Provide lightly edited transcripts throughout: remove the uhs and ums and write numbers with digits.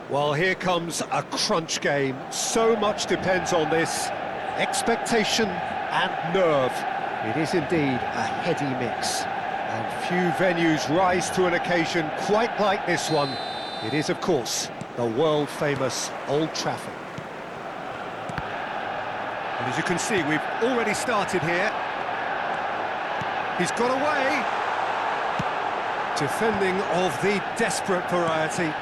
Well, here comes a crunch game. So much depends on this. Expectation and nerve. It is indeed a heady mix. And few venues rise to an occasion quite like this one. It is, of course, the world-famous Old Trafford. And as you can see, we've already started here. He's got away. Defending of the desperate variety.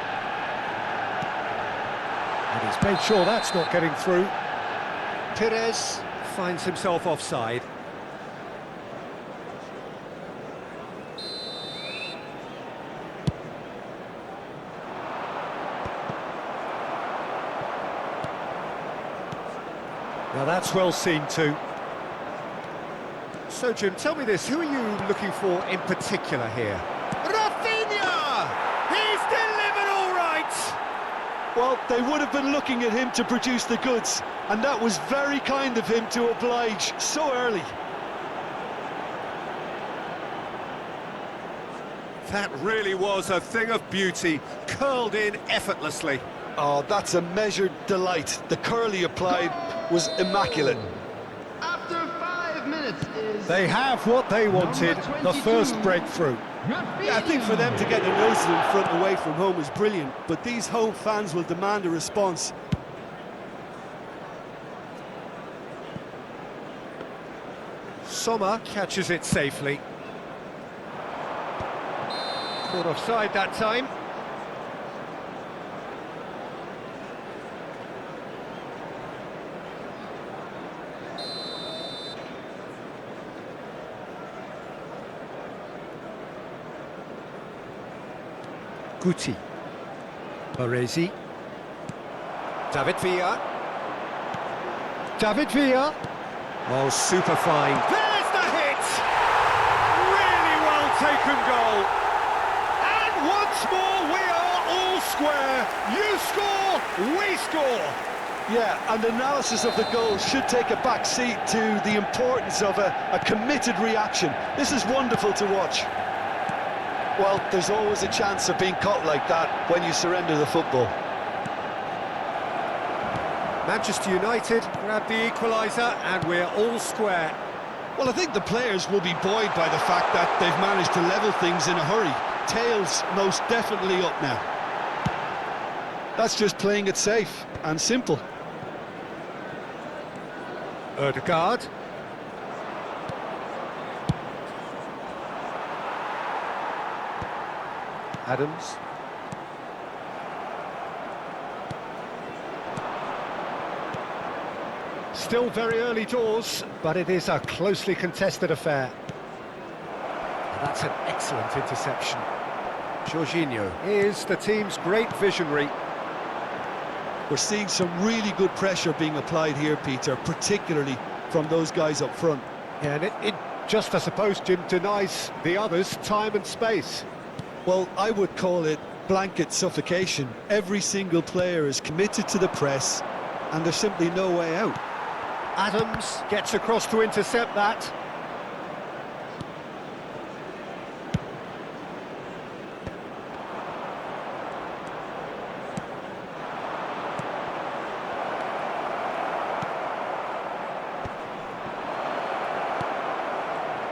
And he's made sure that's not getting through. Perez finds himself offside. Now that's well seen too. So Jim, tell me this, who are you looking for in particular here? Raphinha! He's delivered all right! Well, they would have been looking at him to produce the goods, and that was very kind of him to oblige so early. That really was a thing of beauty, curled in effortlessly. Oh, that's a measured delight. The curl he applied was immaculate. After 5 minutes is... They have what they wanted, the first breakthrough. Yeah, I think for them to get their noses in front away from home is brilliant, but these home fans will demand a response. Sommer catches it safely. Caught offside that time. Guti. Baresi. David Villa. David Villa. Oh, super fine. There's the hit! Really well taken goal. And once more we are all square. You score, we score. Yeah, and analysis of the goal should take a back seat to the importance of a committed reaction. This is wonderful to watch. Well, there's always a chance of being caught like that when you surrender the football. Manchester United grab the equaliser and we're all square. Well, I think the players will be buoyed by the fact that they've managed to level things in a hurry. Tails most definitely up now. That's just playing it safe and simple. Ødegaard. Adams. Still very early doors, but it is a closely contested affair. And that's an excellent interception. Jorginho is the team's great visionary. We're seeing some really good pressure being applied here, Peter, particularly from those guys up front. Yeah, and it just, I suppose, Jim, denies the others time and space. Well, I would call it blanket suffocation. Every single player is committed to the press, and there's simply no way out. Adams gets across to intercept that.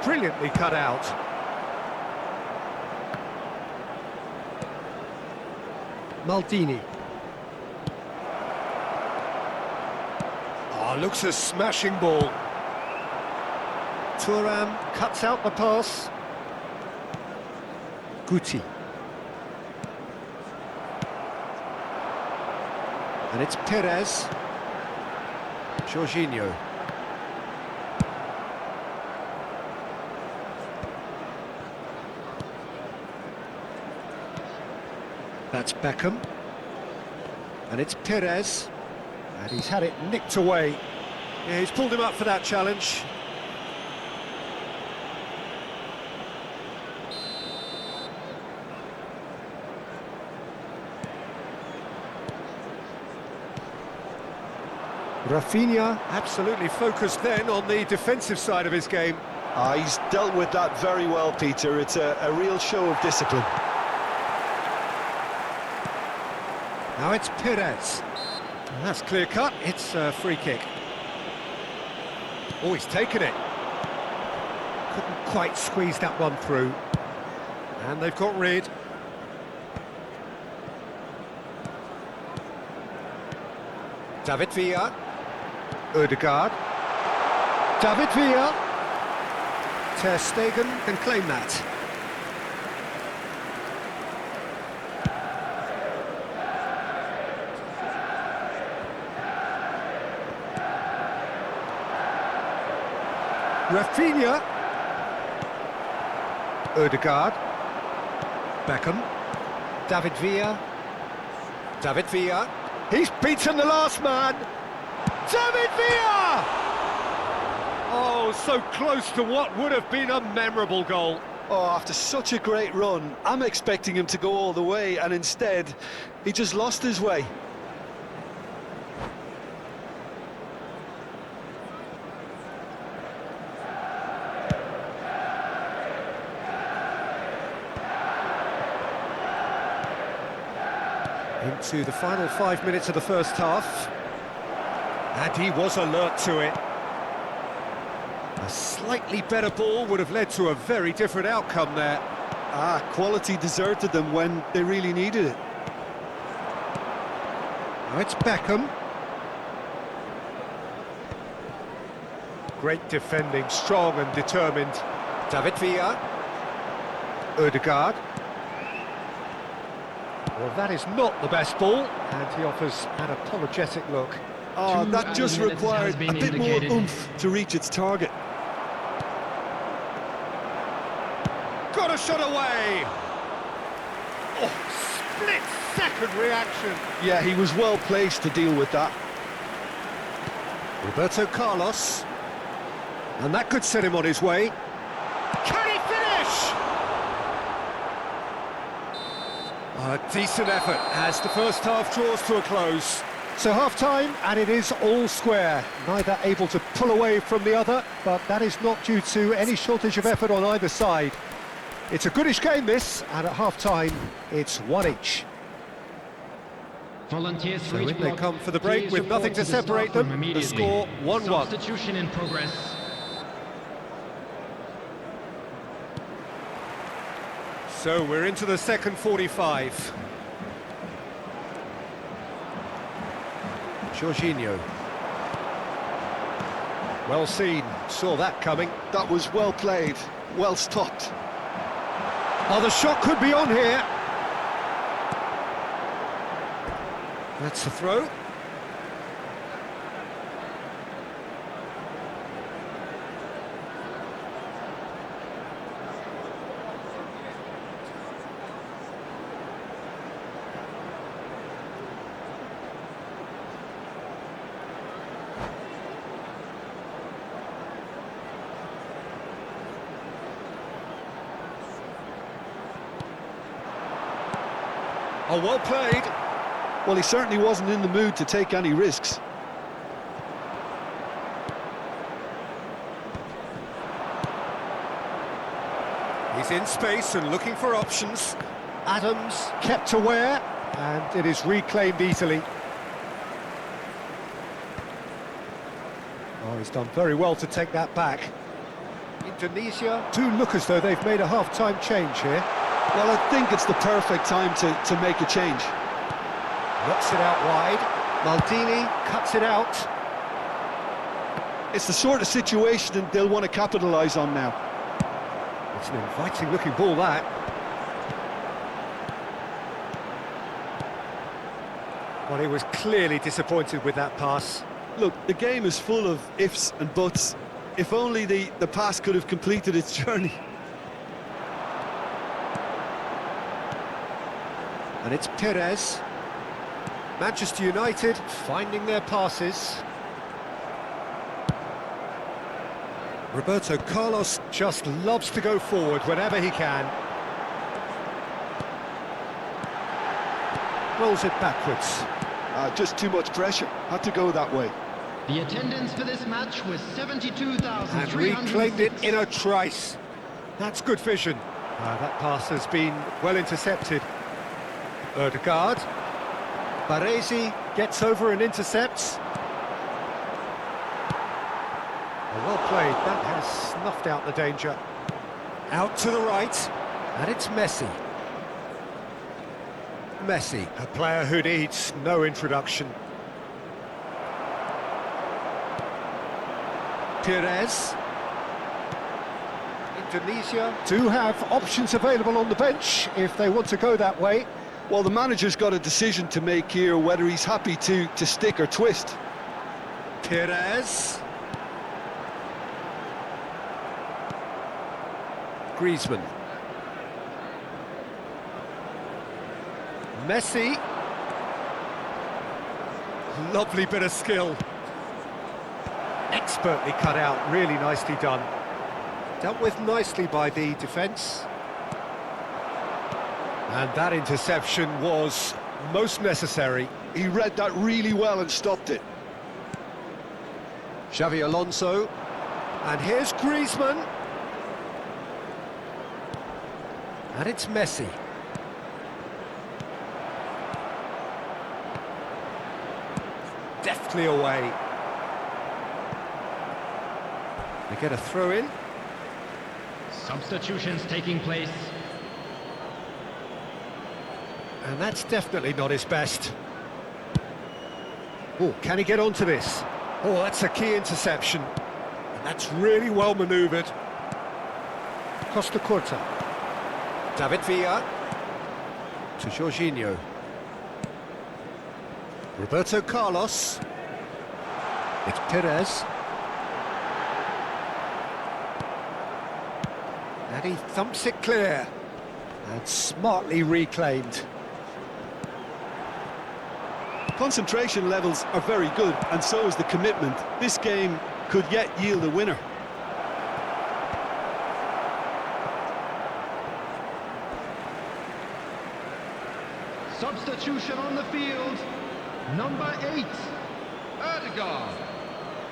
Brilliantly cut out. Maldini. Oh, looks a smashing ball. Thuram cuts out the pass. Guti. And it's Perez. Jorginho. That's Beckham. And it's Perez. And he's had it nicked away. Yeah, he's pulled him up for that challenge. Raphinha absolutely focused then on the defensive side of his game. He's dealt with that very well, Peter. It's a real show of discipline. Now it's Perez. And that's clear cut, it's a free kick. Oh, he's taken it. Couldn't quite squeeze that one through. And they've got rid. David Villa. Ødegaard. David Villa. Ter Stegen can claim that. Raphinha. Ødegaard. Beckham. David Villa. David Villa. He's beaten the last man. David Villa! Oh, so close to what would have been a memorable goal. Oh, after such a great run, I'm expecting him to go all the way, and instead, he just lost his way. Into the final 5 minutes of the first half. And he was alert to it. A slightly better ball would have led to a very different outcome there. Quality deserted them when they really needed it. Now it's Beckham. Great defending, strong and determined. David Villa. Ødegaard. Well, that is not the best ball, and he offers an apologetic look. Oh, that just required a bit more oomph to reach its target. Got a shot away! Oh, split-second reaction. Yeah, he was well placed to deal with that. Roberto Carlos. And that could set him on his way. Can he finish? A decent effort as the first half draws to a close. So half-time, and it is all square. Neither able to pull away from the other, but that is not due to any shortage of effort on either side. It's a goodish game, this, and at half-time, it's one each. Volunteers So in they come for the break with nothing to separate them. The score 1-1. Substitution in progress. So we're into the second 45. Jorginho. Well seen, saw that coming. That was well played, well stopped. Oh, the shot could be on here. That's the throw. Oh, well played. Well, he certainly wasn't in the mood to take any risks. He's in space and looking for options. Adams kept aware, and it is reclaimed easily. Oh, he's done very well to take that back. Indonesia do look as though they've made a half-time change here. Well, I think it's the perfect time to make a change. Knocks it out wide. Maldini cuts it out. It's the sort of situation that they'll want to capitalise on now. It's an inviting-looking ball, that. Well, he was clearly disappointed with that pass. Look, the game is full of ifs and buts. If only the pass could have completed its journey. And it's Perez. Manchester United finding their passes. Roberto Carlos just loves to go forward whenever he can. Rolls it backwards. Just too much pressure. Had to go that way. The attendance for this match was 72,300. And reclaimed it in a trice. That's good vision. That pass has been well intercepted. Ødegaard. Baresi gets over and intercepts. Well played, that has snuffed out the danger. Out to the right, and it's Messi. Messi, a player who needs no introduction. Perez. Indonesia do have options available on the bench if they want to go that way. Well, the manager's got a decision to make here, whether he's happy to stick or twist. Perez. Griezmann. Messi. Lovely bit of skill. Expertly cut out, really nicely done. Dealt with nicely by the defence. And that interception was most necessary. He read that really well and stopped it. Xavi Alonso. And here's Griezmann. And it's Messi. Deftly away. They get a throw in. Substitutions taking place. And that's definitely not his best. Oh, can he get onto this? Oh, that's a key interception. And that's really well manoeuvred. Costa Corta. David Villa. To Jorginho. Roberto Carlos. It's Perez. And he thumps it clear. And smartly reclaimed. Concentration levels are very good, and so is the commitment. This game could yet yield a winner. Substitution on the field. Number 8, Erdegaard.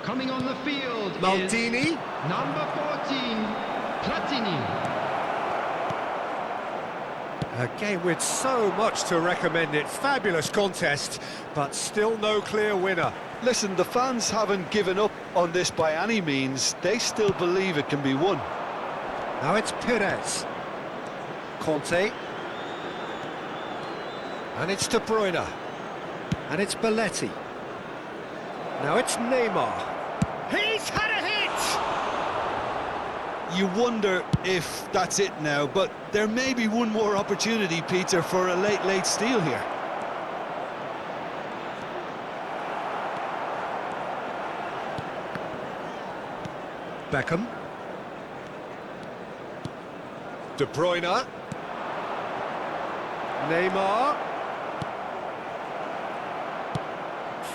Coming on the field Maldini. is number 14, Platini. A game with so much to recommend it. Fabulous contest, but still no clear winner. Listen, the fans haven't given up on this by any means. They still believe it can be won. Now it's Perez. Conte. And it's De Bruyne. And it's Belletti. Now it's Neymar. He's had a hit! You wonder if that's it now, but there may be one more opportunity, Peter, for a late steal here. Beckham. De Bruyne. Neymar.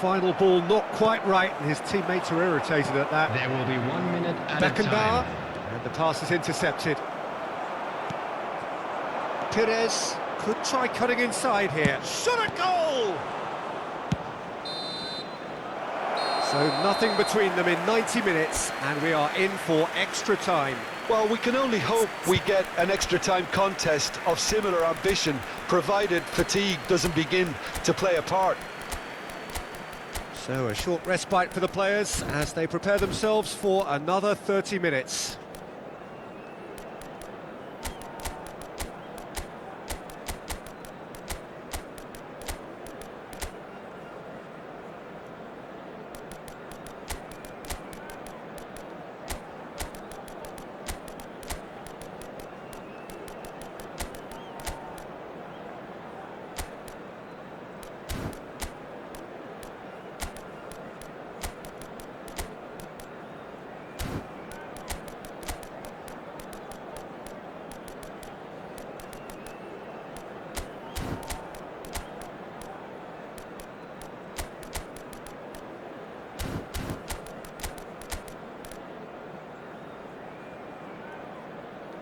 Final ball not quite right, and his teammates are irritated at that. There will be 1 minute at a Beckenbauer. time. And the pass is intercepted. Perez could try cutting inside here. Shot a goal! So nothing between them in 90 minutes, and we are in for extra time. Well, we can only hope we get an extra time contest of similar ambition, provided fatigue doesn't begin to play a part. So a short respite for the players as they prepare themselves for another 30 minutes.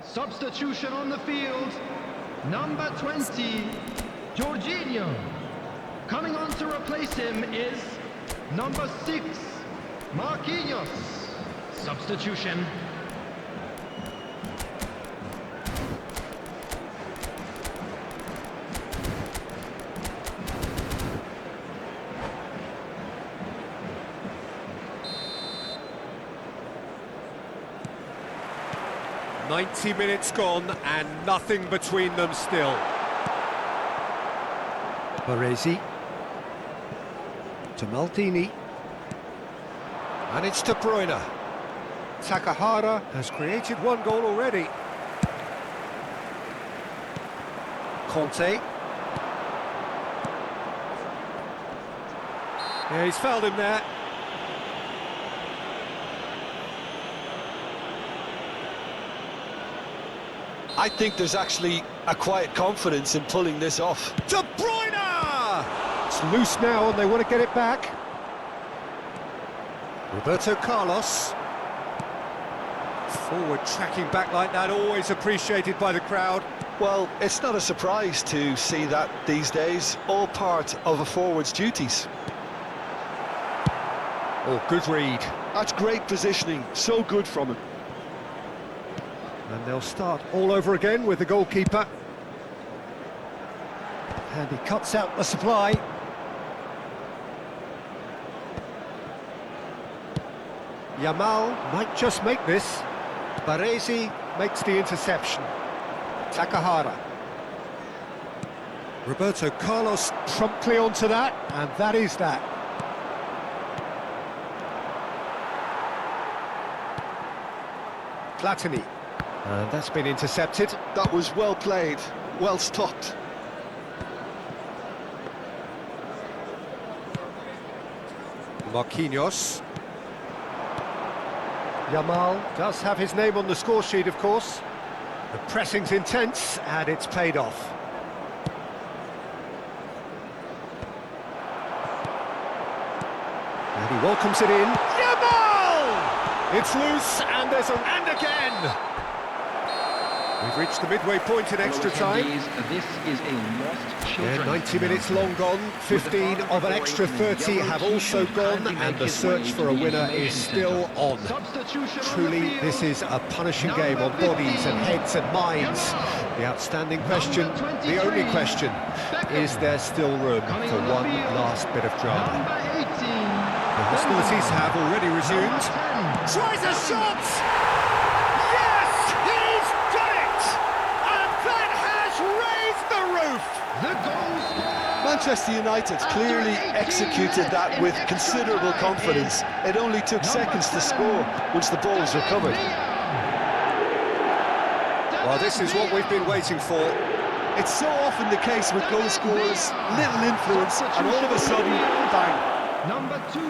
Substitution on the field. Number 20, Jorginho. Coming on to replace him is number 6, Marquinhos. Substitution. 90 minutes gone and nothing between them still. Baresi to Maldini, and it's De Bruyne. Takahara has created one goal already. Conte. Yeah, he's fouled him there. I think there's actually a quiet confidence in pulling this off. De Bruyne! It's loose now and they want to get it back. Roberto Carlos. Forward tracking back like that, always appreciated by the crowd. Well, it's not a surprise to see that these days, all part of a forward's duties. Oh, good read. That's great positioning, so good from him. And they'll start all over again with the goalkeeper. And he cuts out the supply. Yamal might just make this. Baresi makes the interception. Takahara. Roberto Carlos promptly onto that, and that is that. Platini. And that's been intercepted. That was well played, well stopped. Marquinhos. Yamal does have his name on the score sheet, of course. The pressing's intense, and it's paid off. And he welcomes it in. Yamal! It's loose, and there's a... And again! We've reached the midway point in extra time. This is a lost Yeah, children. 90 minutes long gone, 15 of an extra 30 have also gone, and the search for a winner is still on. Truly, this is a punishing game on bodies and heads and minds. The outstanding question, the only question, is there still room for one last bit of drama? The hostilities have already resumed. Tries a shot! Yes, he's done it! And that has raised the roof! The goal scorer. Manchester United clearly executed that with considerable confidence. It only took seconds to score once the ball was recovered. Well, this is what we've been waiting for. It's so often the case with goal scorers, little influence, and all of a sudden, bang. Number 2.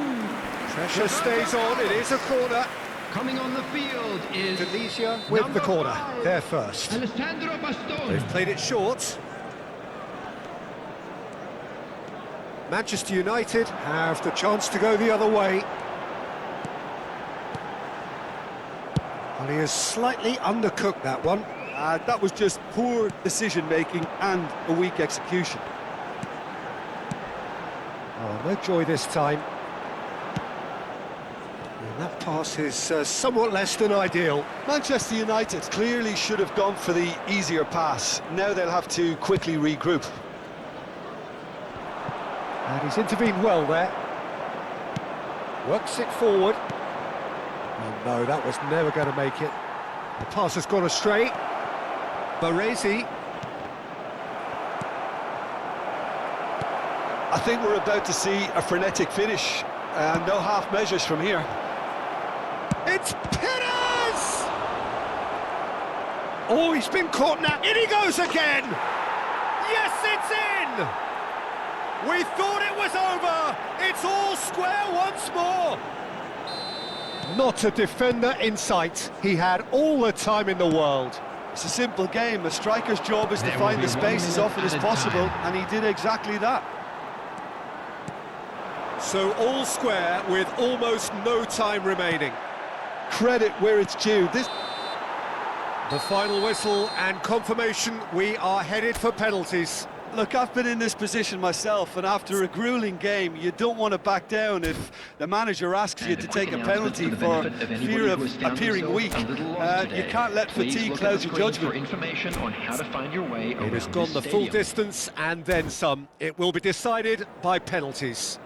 Pressure stays on, it is a corner. Coming on the field is Tunisia with the corner, they're first. Alessandro Bastoni. They've played it short. Manchester United have the chance to go the other way. Well, he has slightly undercooked that one. That was just poor decision-making and a weak execution. Oh, no joy this time. And that pass is somewhat less than ideal. Manchester United clearly should have gone for the easier pass. Now they'll have to quickly regroup. And he's intervened well there. Works it forward. Oh no, that was never going to make it. The pass has gone astray. Baresi. I think we're about to see a frenetic finish. No half measures from here. It's Pires! Oh, he's been caught now. In he goes again! Yes, it's in! We thought it was over! It's all square once more! Not a defender in sight. He had all the time in the world. It's a simple game. A striker's job is to find the space as often as possible, and he did exactly that. So all square with almost no time remaining. Credit where it's due. The final whistle and confirmation we are headed for penalties. Look, I've been in this position myself, and after a grueling game, you don't want to back down if the manager asks you to take a penalty for fear of appearing weak. You can't let fatigue cloud your judgment. It has gone the full distance and then some. It will be decided by penalties.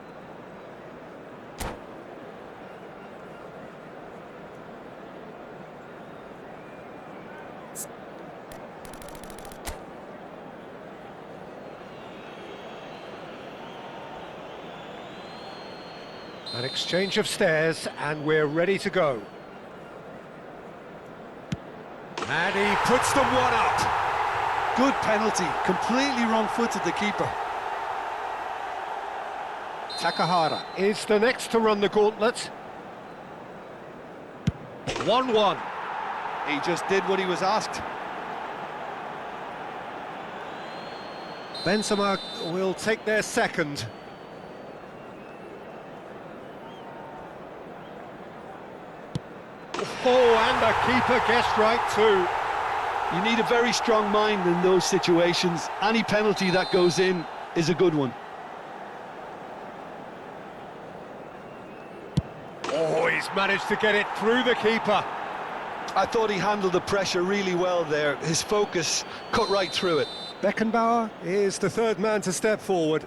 An exchange of stares, and we're ready to go. And he puts them one up. Good penalty, completely wrong-footed the keeper. Takahara is the next to run the gauntlet. 1-1. He just did what he was asked. Benzema will take their second. Oh, and the keeper guessed right too. You need a very strong mind in those situations. Any penalty that goes in is a good one. Oh, he's managed to get it through the keeper. I thought he handled the pressure really well there. His focus cut right through it. Beckenbauer is the third man to step forward.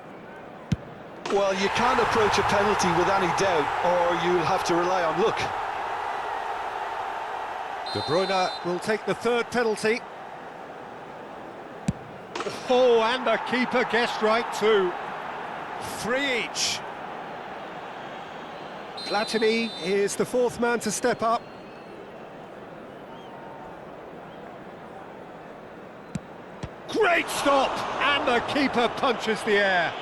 Well, you can't approach a penalty with any doubt, or you'll have to rely on luck. De Bruyne will take the third penalty. Oh, and the keeper guessed right too. 3 each. Platini is the fourth man to step up. Great stop! And the keeper punches the air.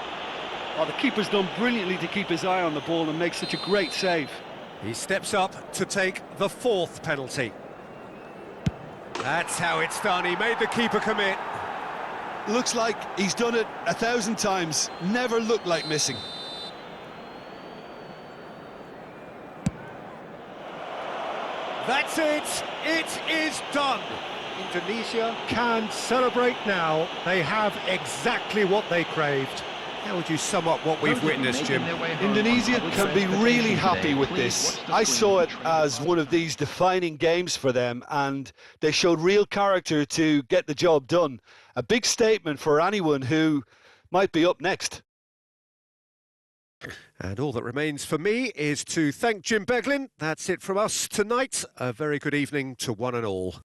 Oh, the keeper's done brilliantly to keep his eye on the ball and make such a great save. He steps up to take the fourth penalty. That's how it's done. He made the keeper commit. Looks like he's done it 1,000 times. Never looked like missing. That's it. It is done. Indonesia can celebrate now. They have exactly what they craved. How would you sum up what we've witnessed, Jim? Indonesia can be really happy with this. I saw it as one of these defining games for them, and they showed real character to get the job done. A big statement for anyone who might be up next. And all that remains for me is to thank Jim Beglin. That's it from us tonight. A very good evening to one and all.